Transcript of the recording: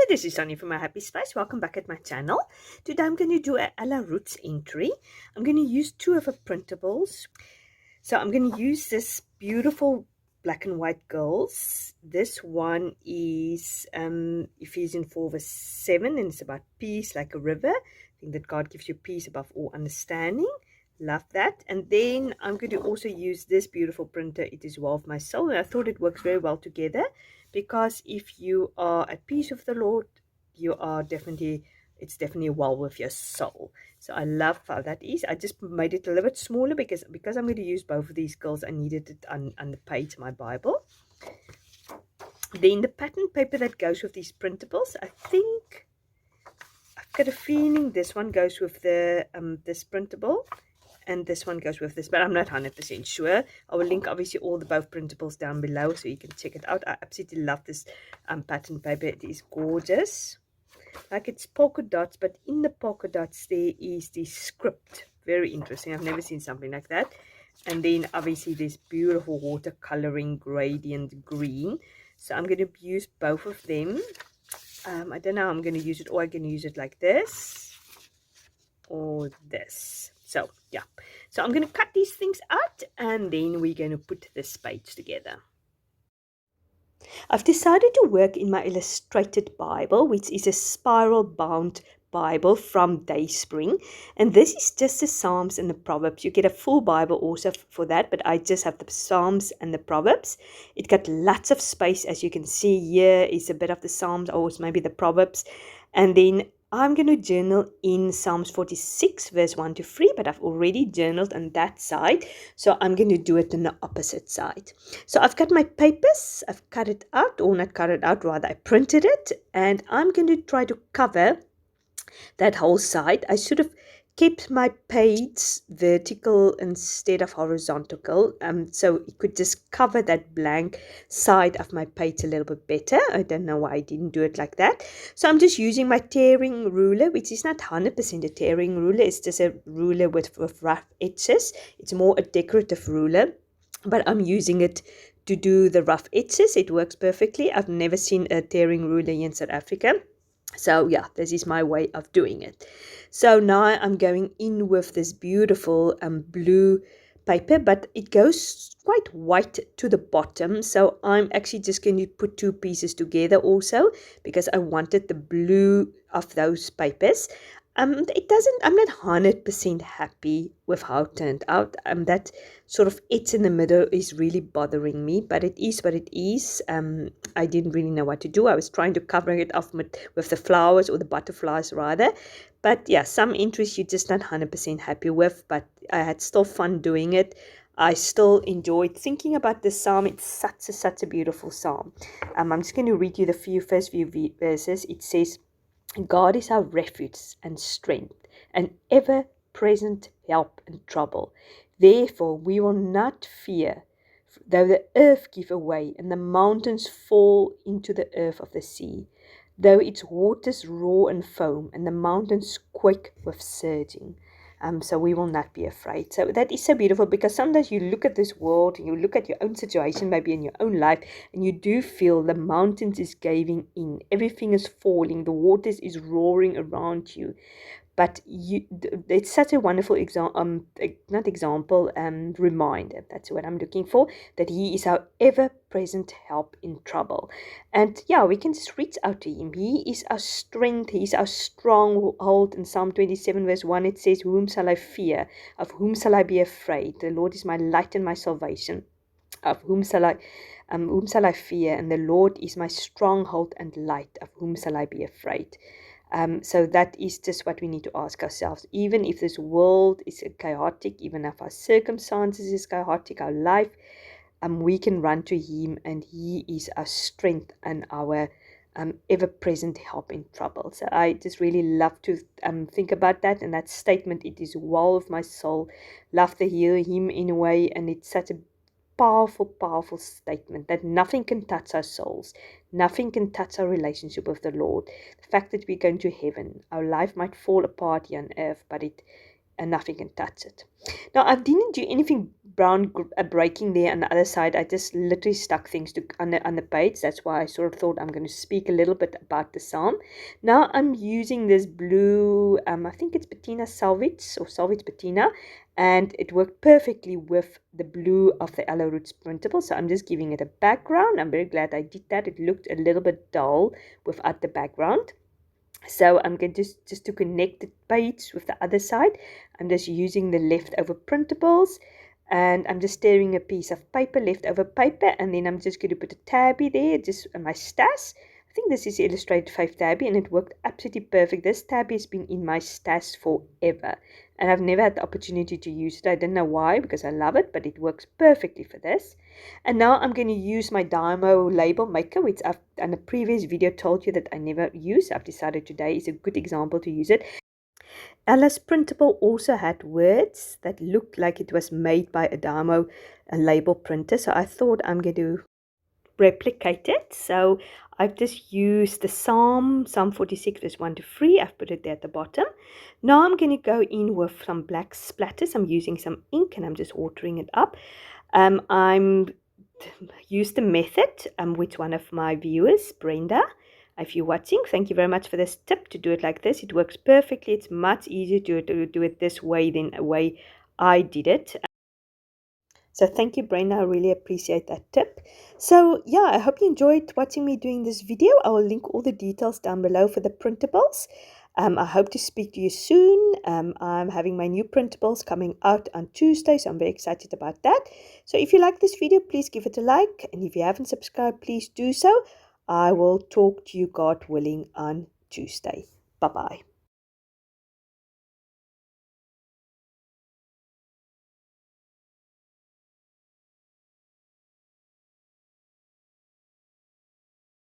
this is Sonja from My Happy Space. Welcome back at my channel. Today I'm going to do a Ella Roetz entry. I'm going to use two of her printables. So I'm going to use this beautiful black and white girls. This one is Ephesians 4 verse 7, and it's about peace like a river. I think that God gives you peace above all understanding. Love that. And then I'm going to also use this beautiful printer. It is Well of My Soul, and I thought it works very well together. Because if you are at peace with the Lord, it's definitely well with your soul. So I love how that is. I just made it a little bit smaller because I'm going to use both of these girls. I needed it on the page of my Bible. Then the pattern paper that goes with these printables, I think I've got a feeling this one goes with the this printable. And this one goes with this, but I'm not 100% sure. I will link obviously all the both printables down below so you can check it out. I absolutely love this pattern paper. It is gorgeous. Like it's polka dots, but in the polka dots there is the script. Very interesting. I've never seen something like that. And then obviously this beautiful watercoloring gradient green. So I'm going to use both of them. I don't know how I'm going to use it, or I'm going to use it like this or this. So yeah, so I'm going to cut these things out and then we're going to put this page together. I've decided to work in my illustrated Bible, which is a spiral bound Bible from Dayspring, and this is just the Psalms and the Proverbs. You get a full Bible also for that, but I just have the Psalms and the Proverbs. It got lots of space, as you can see. Here is a bit of the Psalms, or maybe the Proverbs, and then I'm going to journal in Psalms 46 verse 1 to 3, but I've already journaled on that side, so I'm going to do it on the opposite side. So I've got my papers, I've cut it out, or not cut it out, rather I printed it, and I'm going to try to cover that whole side. I should have kept my page vertical instead of horizontal, so it could just cover that blank side of my page a little bit better. I don't know why I didn't do it like that. So I'm just using my tearing ruler, which is not 100% a tearing ruler. It's just a ruler with rough edges. It's more a decorative ruler, but I'm using it to do the rough edges. It works perfectly. I've never seen a tearing ruler in South Africa. So yeah, this is my way of doing it. So now I'm going in with this beautiful blue paper, but it goes quite white to the bottom. So I'm actually just going to put two pieces together also, because I wanted the blue of those papers. It doesn't, I'm not 100% happy with how it turned out. That sort of edge in the middle is really bothering me, but it is what it is. I didn't really know what to do. I was trying to cover it off with the flowers, or the butterflies rather. But yeah, some entries you're just not 100% happy with, but I had still fun doing it. I still enjoyed thinking about this psalm. It's such a beautiful psalm. I'm just going to read you the first few verses. It says, God is our refuge and strength, an ever-present help in trouble. Therefore we will not fear, though the earth give way, and the mountains fall into the earth of the sea, though its waters roar and foam, and the mountains quake with surging. So we will not be afraid. So that is so beautiful, because sometimes you look at this world and you look at your own situation, maybe in your own life, and you do feel the mountains is caving in, everything is falling, the waters is roaring around you. But it's such a wonderful reminder, that's what I'm looking for, that He is our ever-present help in trouble. And yeah, we can just reach out to Him. He is our strength. He is our stronghold. In Psalm 27 verse 1, it says, whom shall I fear? Of whom shall I be afraid? The Lord is my light and my salvation. Of whom shall I fear? And the Lord is my stronghold and light. Of whom shall I be afraid? So that is just what we need to ask ourselves. Even if this world is chaotic, even if our circumstances is chaotic, our life, we can run to Him, and He is our strength and our ever-present help in trouble. So I just really love to think about that, and that statement, it is well with my soul. Love to hear Him in a way, and it's such a powerful statement that nothing can touch our souls. Nothing can touch our relationship with the Lord. The fact that we're going to heaven, our life might fall apart here on earth, but and nothing can touch it. Now, I didn't do anything brown breaking there on the other side. I just literally stuck things on the page. That's why I sort of thought I'm going to speak a little bit about the psalm. Now I'm using this blue, I think it's patina salvage or salvage patina, and it worked perfectly with the blue of the Ella Roetz printable. So I'm just giving it a background. I'm very glad I did that. It looked a little bit dull without the background. So I'm going to just to connect the page with the other side, I'm just using the leftover printables, and I'm just tearing a piece of paper, leftover paper, and then I'm just going to put a tabby there, just my stash. I think this is Illustrated 5 tabby, and it worked absolutely perfect. This tabby has been in my stash forever, and I've never had the opportunity to use it. I don't know why, because I love it, but it works perfectly for this. And now I'm going to use my Dymo label maker, which I've in a previous video told you that I never use. I've decided today is a good example to use it. Ella's printable also had words that looked like it was made by a Dymo label printer. So I thought I'm going to replicate it. So I've just used the Psalm 46 verse 1 to 3. I've put it there at the bottom. Now I'm going to go in with some black splatters. I'm using some ink and I'm just watering it up. I'm used the method which one of my viewers, Brenda, if you're watching, thank you very much for this tip to do it like this. It works perfectly. It's much easier to do it this way than the way I did it. So thank you, Brenda. I really appreciate that tip. So yeah, I hope you enjoyed watching me doing this video. I will link all the details down below for the printables. I hope to speak to you soon. I'm having my new printables coming out on Tuesday, so I'm very excited about that. So if you like this video, please give it a like. And if you haven't subscribed, please do so. I will talk to you, God willing, on Tuesday. Bye-bye.